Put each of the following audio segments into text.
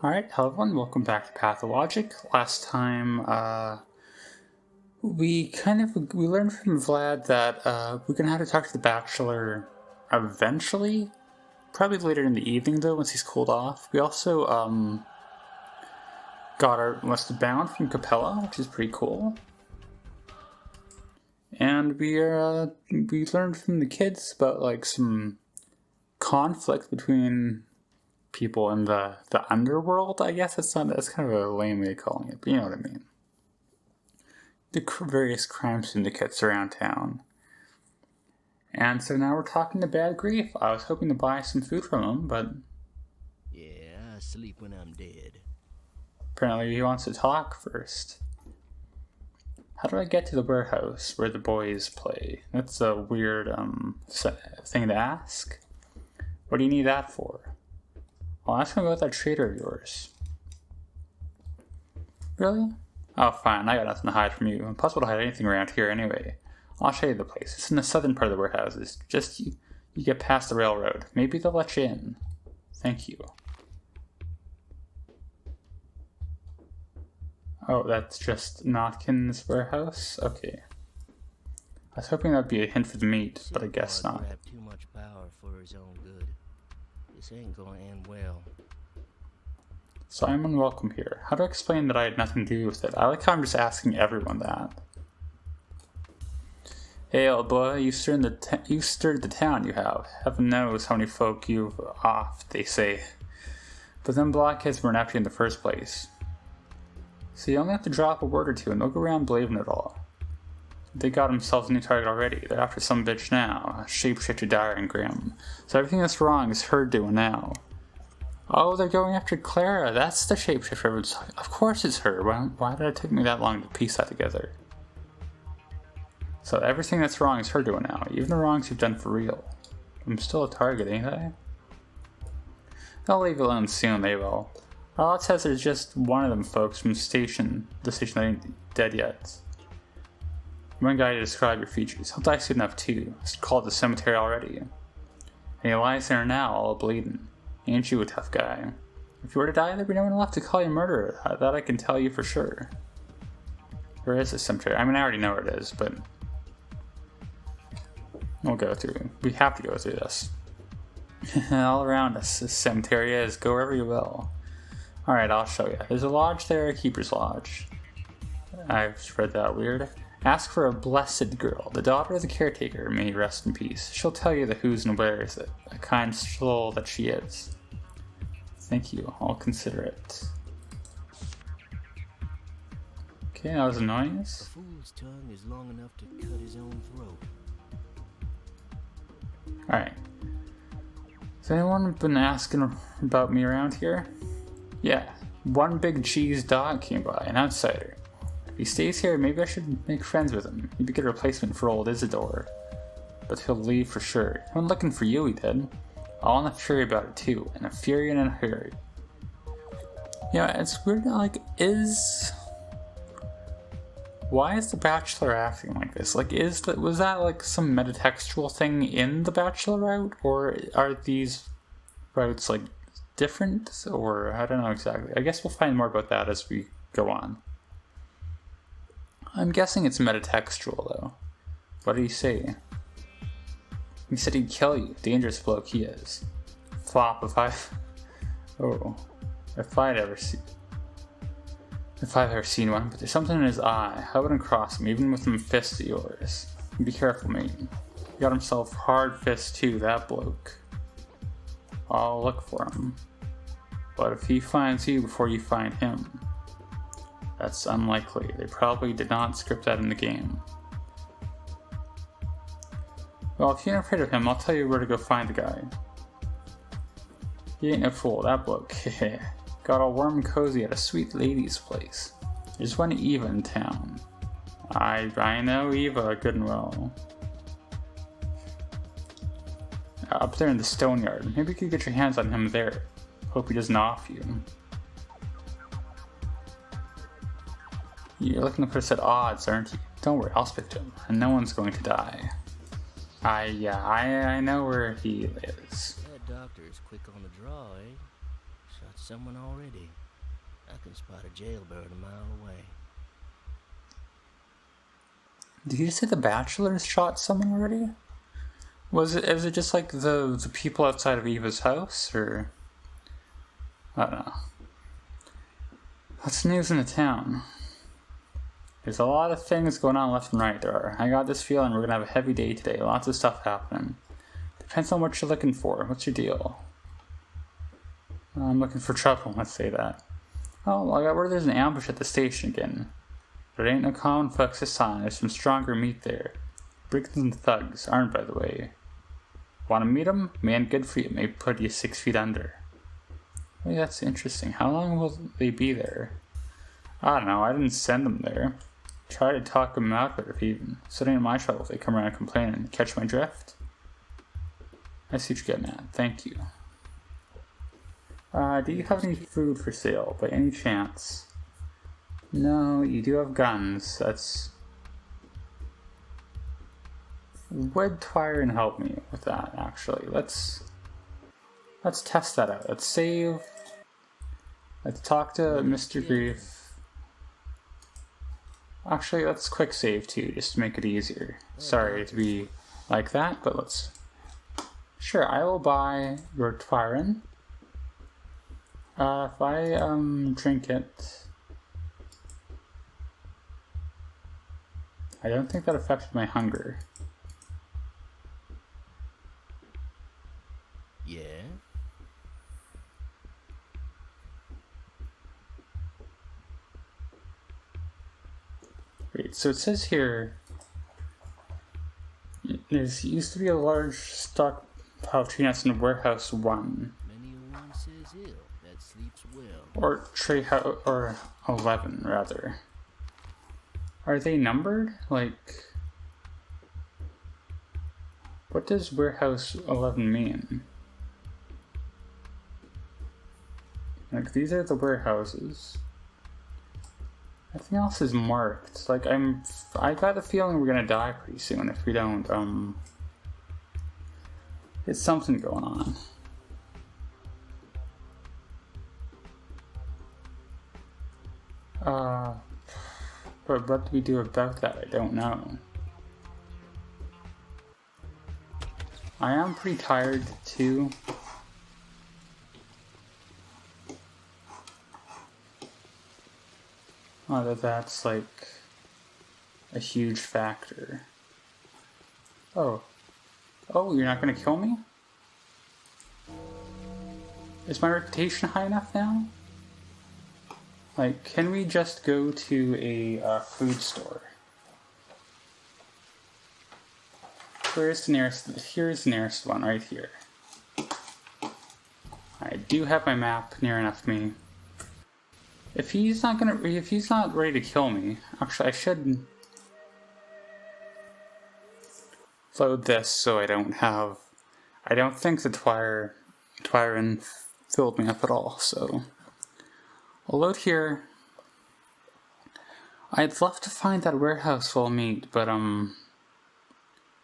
Alright, hello everyone, welcome back to Pathologic. Last time, we learned from Vlad that, we're gonna have to talk to the Bachelor eventually. Probably later in the evening though, once he's cooled off. We also, got our enlisted bound from Capella, which is pretty cool. And we learned from the kids about, like, some conflict between people in the underworld, I guess. That's kind of a lame way of calling it, but you know what I mean. The various crime syndicates around town. And so now we're talking to Bad Grief. I was hoping to buy some food from him, but yeah, I sleep when I'm dead. Apparently he wants to talk first. How do I get to the warehouse where the boys play? That's a weird thing to ask. What do you need that for? I'll ask him about that trader of yours. Really? Oh, fine. I got nothing to hide from you. Impossible to hide anything around here anyway. I'll show you the place. It's in the southern part of the warehouses. Just you get past the railroad. Maybe they'll let you in. Thank you. Oh, that's just Notkin's warehouse? Okay. I was hoping that'd be a hint for the meat, but I guess not. Have too much power for his own good. This ain't gonna end well. Simon, welcome here. How to explain that I had nothing to do with it? I like how I'm just asking everyone that. Hey, old boy, you stirred the town, you have. Heaven knows how many folk you've offed, they say. But them blockheads weren't after you in the first place. So you only have to drop a word or two and they'll go around believing it all. They got themselves a new target already. They're after some bitch now, a shapeshifter dire and grim. So everything that's wrong is her doing now. Oh, they're going after Clara. That's the shapeshifter. Of course it's her. Why did it take me that long to piece that together? So everything that's wrong is her doing now. Even the wrongs you've done for real. I'm still a target, ain't I? They'll leave it alone soon, they will. All it says there's just one of them folks from the station that ain't dead yet. One guy to describe your features. He'll die soon enough too. It's called the cemetery already. And he lies there now, all bleeding. Ain't you a tough guy? If you were to die, there'd be no one left to call you a murderer. That I can tell you for sure. Where is the cemetery? I mean, I already know where it is, but we'll go through. We have to go through this. All around us, this cemetery is. Go wherever you will. Alright, I'll show you. There's a lodge there, a keeper's lodge. I've read that weird. Ask for a blessed girl, the daughter of the caretaker, may he rest in peace. She'll tell you the who's and where's, a kind soul that she is. Thank you, I'll consider it. Okay, that was a noise. A fool's tongue is long enough to cut his own throat. Alright. Has anyone been asking about me around here? Yeah, one big cheese dog came by, an outsider. If he stays here, maybe I should make friends with him. Maybe get a replacement for old Isidore. But he'll leave for sure. He went looking for you, he did. All in a fury about it too, in a fury and in a hurry. Yeah, it's weird, like, why is the Bachelor acting like this? Like, was that like some metatextual thing in the Bachelor route? Or are these routes, like, different? Or, I don't know exactly. I guess we'll find more about that as we go on. I'm guessing it's metatextual, though. What did he say? He said he'd kill you. Dangerous bloke he is. Flop if I've ever seen one, but there's something in his eye. I wouldn't cross him, even with them fists of yours. Be careful, mate. He got himself hard fists too, that bloke. I'll look for him. But if he finds you before you find him, that's unlikely. They probably did not script that in the game. Well, if you're afraid of him, I'll tell you where to go find the guy. He ain't no fool, that bloke. Got all warm and cozy at a sweet lady's place. There's one Eva in town. I know Eva good and well. Up there in the stone yard. Maybe you could get your hands on him there. Hope he doesn't off you. You're looking for a set of odds, aren't you? Don't worry, I'll speak to him, and no one's going to die. I know where he is. That doctor is quick on the draw, eh? Shot someone already. I can spot a jailbird a mile away. Did you say the Bachelors shot someone already? Was it just like the people outside of Eva's house, or I don't know. What's news in the town? There's a lot of things going on left and right. There are. I got this feeling we're gonna have a heavy day today. Lots of stuff happening. Depends on what you're looking for. What's your deal? I'm looking for trouble. Let's say that. Oh, I got word there's an ambush at the station again. But it ain't no common folks this time. There's some stronger meat there. Brigands and thugs, armed by the way. Want to meet 'em? Man, good for you. May put you 6 feet under. Well, that's interesting. How long will they be there? I don't know. I didn't send them there. Try to talk them out of it if even. So it ain't my trouble if they come around complaining. Catch my drift? I see what you're getting at. Thank you. Do you have any food for sale, by any chance? No, you do have guns. That's... Would Twyron help me with that, actually? Let's test that out. Let's save. Let's talk to Mr. Grief. Actually, let's quick save too, just to make it easier. Sorry to be like that, but let's... Sure, I will buy your Twyron. If I drink it... I don't think that affected my hunger. Yeah? Wait, so it says here... There used to be a large stockpile of tree nuts in warehouse 1. Many a one says ill that sleeps well. Or tree house, or 11 rather. Are they numbered? Like, what does warehouse 11 mean? Like, these are the warehouses. Everything else is marked. Like, I got the feeling we're gonna die pretty soon if we don't, it's something going on. But what do we do about that? I don't know. I am pretty tired too. That's like a huge factor. Oh, you're not gonna kill me? Is my reputation high enough now? Like, can we just go to a food store? Where's the nearest? Here's the nearest one, right here. I do have my map near enough me. If he's not ready to kill me, actually I should load this so I don't think the Twyron filled me up at all, so I'll load here. I'd love to find that warehouse full of meat, but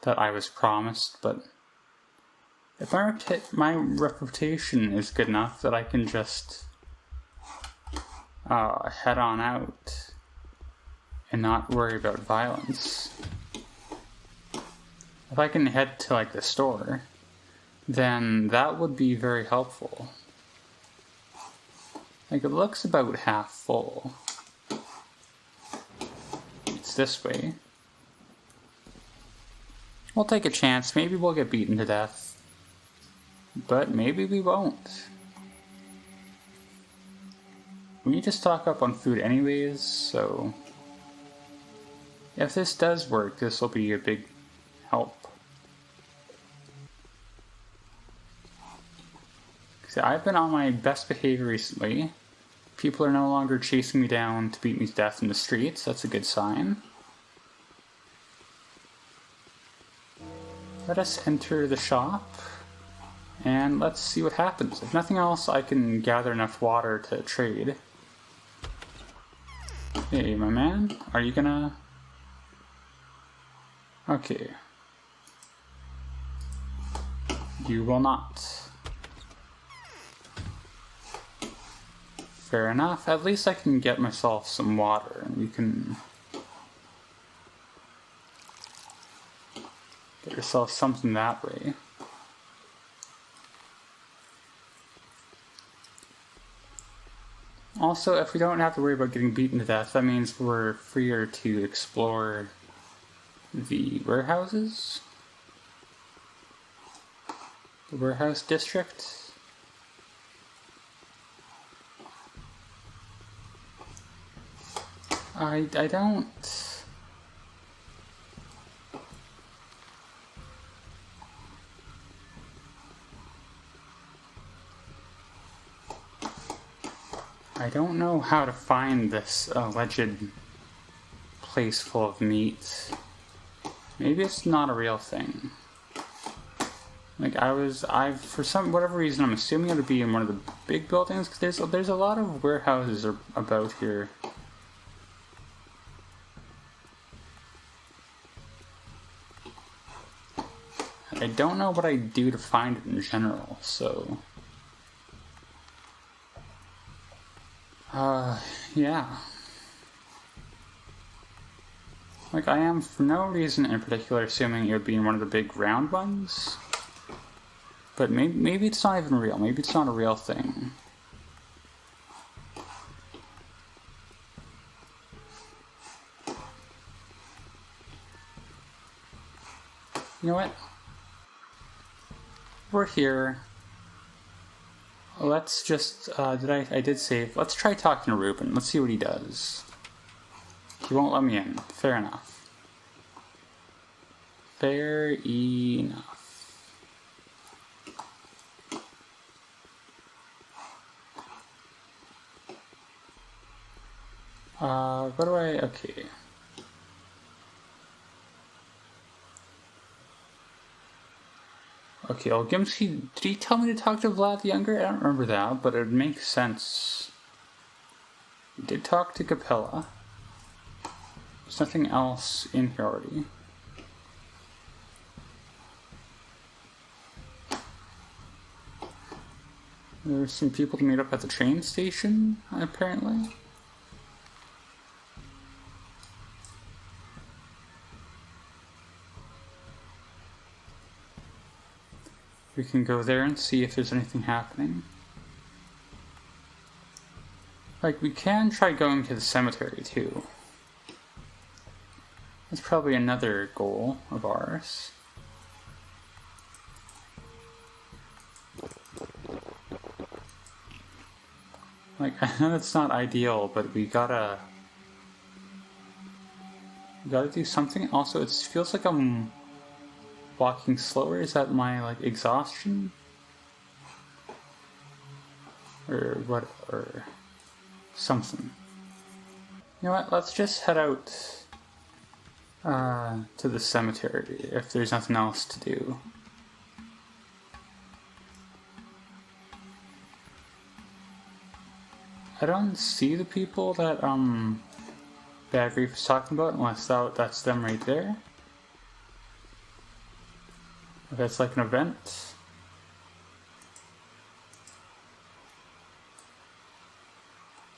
that I was promised, but if my reputation is good enough that I can just head on out and not worry about violence. If I can head to like the store, then that would be very helpful. Like, it looks about half full. It's this way. We'll take a chance. Maybe we'll get beaten to death. But maybe we won't. We need to stock up on food anyways, so... If this does work, this will be a big help. See, I've been on my best behavior recently. People are no longer chasing me down to beat me to death in the streets. That's a good sign. Let us enter the shop, and let's see what happens. If nothing else, I can gather enough water to trade. Hey, my man, are you gonna... Okay. You will not. Fair enough. At least I can get myself some water, and you can get yourself something that way. Also, if we don't have to worry about getting beaten to death, that means we're freer to explore the warehouses. The warehouse district. I don't... I don't know how to find this alleged place full of meat. Maybe it's not a real thing. Like for whatever reason, I'm assuming it would be in one of the big buildings, because there's a lot of warehouses about here. I don't know what I do to find it in general, so... yeah. Like, I am for no reason in particular assuming it would be in one of the big round ones. But maybe it's not even real. Maybe it's not a real thing. You know what? We're here. Let's just, I did save. Let's try talking to Ruben. Let's see what he does. He won't let me in. Fair enough. Fair enough. What do I, okay. Okay, Olgimsky, did he tell me to talk to Vlad the Younger? I don't remember that, but it would make sense. We did talk to Capella. There's nothing else in here already. There's some people to meet up at the train station, apparently. We can go there and see if there's anything happening. Like, we can try going to the cemetery, too. That's probably another goal of ours. Like, I know it's not ideal, but we gotta do something. Also, it feels like I'm walking slower. Is that my, like, exhaustion? Or what, or something. You know what, let's just head out to the cemetery if there's nothing else to do. I don't see the people that Bad Grief is talking about, unless that's them right there. If that's like an event.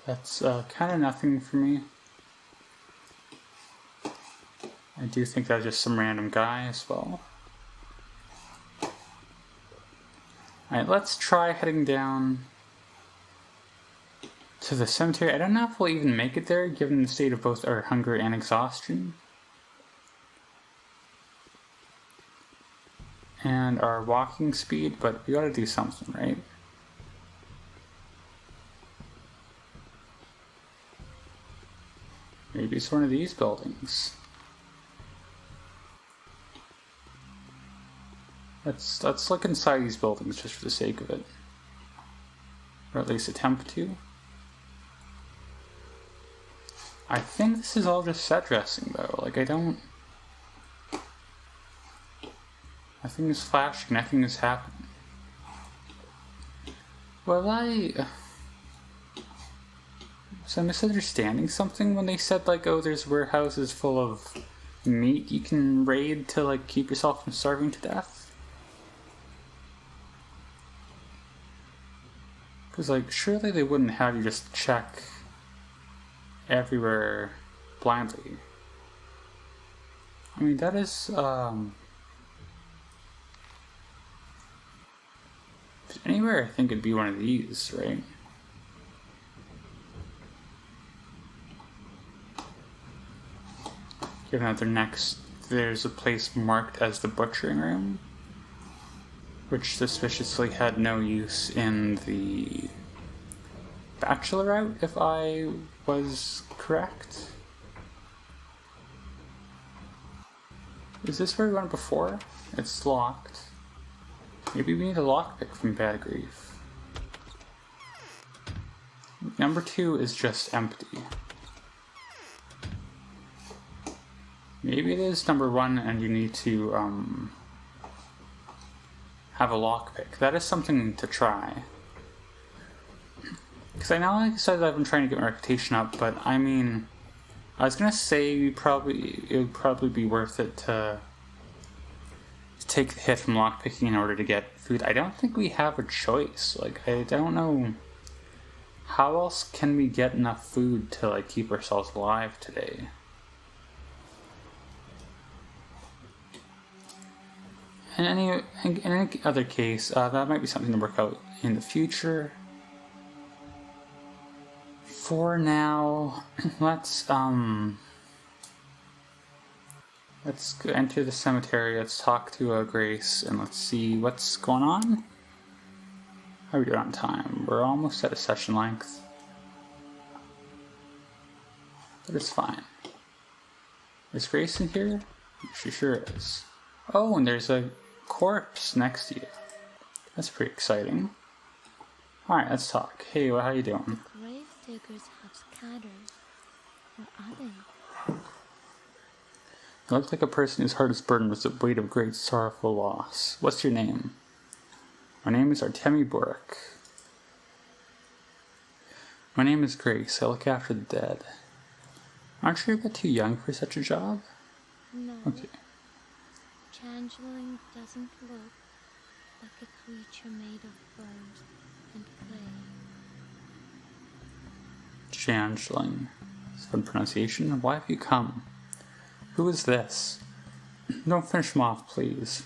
That's kind of nothing for me. I do think that's just some random guy as well. Alright, let's try heading down to the cemetery. I don't know if we'll even make it there, given the state of both our hunger and exhaustion. And our walking speed, but we gotta do something, right? Maybe it's one of these buildings. Let's look inside these buildings just for the sake of it. Or at least attempt to. I think this is all just set dressing though. Like, nothing is flashing, nothing is happening. Well, was I misunderstanding something when they said, like, oh, there's warehouses full of meat you can raid to, like, keep yourself from starving to death? Because, like, surely they wouldn't have you just check everywhere blindly. I mean, that is, anywhere I think it'd be one of these, right? Given that there's a place marked as the butchering room, which suspiciously had no use in the bachelor route, if I was correct. Is this where we went before? It's locked. Maybe we need a lockpick from Bad Grief. Number 2 is just empty. Maybe it is number 1 and you need to have a lockpick. That is something to try. Because I know, like I said, I've been trying to get my reputation up, but I mean, I was gonna say it would probably be worth it to take the hit from lockpicking in order to get food. I don't think we have a choice. Like, I don't know how else can we get enough food to like keep ourselves alive today. In any other case, that might be something to work out in the future. For now, let's go enter the cemetery. Let's talk to Grace and let's see what's going on. How are we doing on time? We're almost at a session length, but it's fine. Is Grace in here? She sure is. Oh, and there's a corpse next to you. That's pretty exciting. Alright, let's talk. Hey, how you doing? The grave diggers have scattered. Where are they? You look like a person whose heart is burdened with the weight of great sorrowful loss. What's your name? My name is Artemi Burke. My name is Grace. I look after the dead. Aren't you a bit too young for such a job? No. Okay. Changeling doesn't look like a creature made of bones and clay. Changeling. That's a fun pronunciation. Why have you come? Who is this? Don't finish him off, please.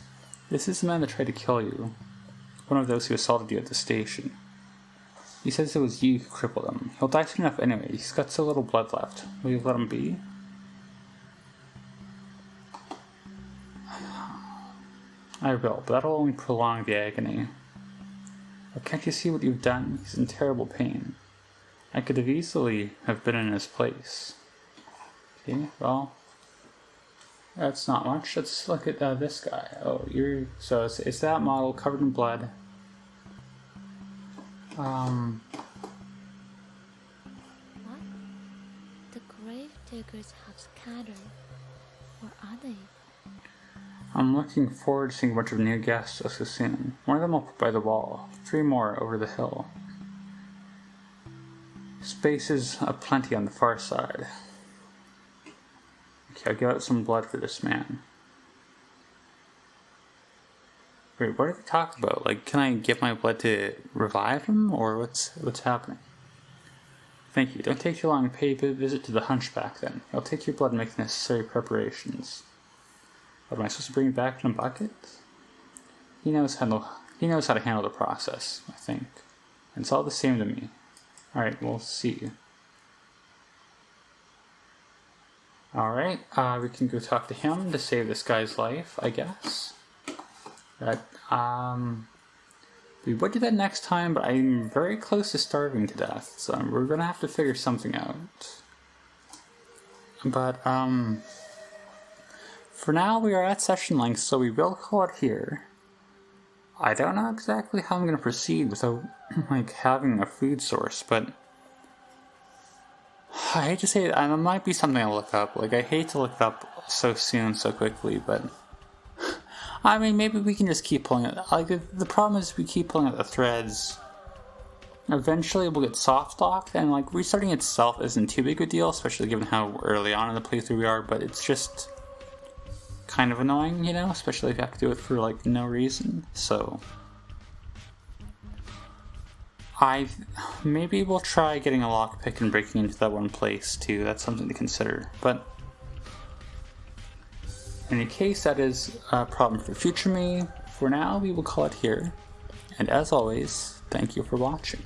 This is the man that tried to kill you. One of those who assaulted you at the station. He says it was you who crippled him. He'll die soon enough anyway. He's got so little blood left. Will you let him be? I will, but that'll only prolong the agony. But can't you see what you've done? He's in terrible pain. I could have easily have been in his place. Okay, well, that's not much. Let's look at this guy. Oh, so it's that model covered in blood. What? The grave diggers have scattered. Where are they? I'm looking forward to seeing a bunch of new guests so soon. One of them up by the wall. 3 more over the hill. Space is aplenty on the far side. Okay, I'll give out some blood for this man. Wait, what are they talking about? Like, can I give my blood to revive him, or what's happening? Thank you. Don't take too long to pay a visit to the hunchback then. I'll take your blood and make the necessary preparations. What, am I supposed to bring it back in a bucket? He knows how to handle the process, I think. And it's all the same to me. Alright, we'll see. Alright, we can go talk to him to save this guy's life, I guess. We would do that next time, but I'm very close to starving to death, so we're gonna have to figure something out. But, for now, we are at session length, so we will call it here. I don't know exactly how I'm going to proceed without, like, having a food source, but I hate to say it, it might be something I'll look up. Like, I hate to look it up so soon, so quickly, but I mean, maybe we can just keep pulling it. Like, the problem is we keep pulling at the threads. Eventually, we'll get soft locked, and, like, restarting itself isn't too big a deal, especially given how early on in the playthrough we are, but it's just kind of annoying, you know, especially if you have to do it for like no reason. So Maybe we'll try getting a lockpick and breaking into that one place too. That's something to consider. But in any case, that is a problem for future me. For now, we will call it here. And as always, thank you for watching.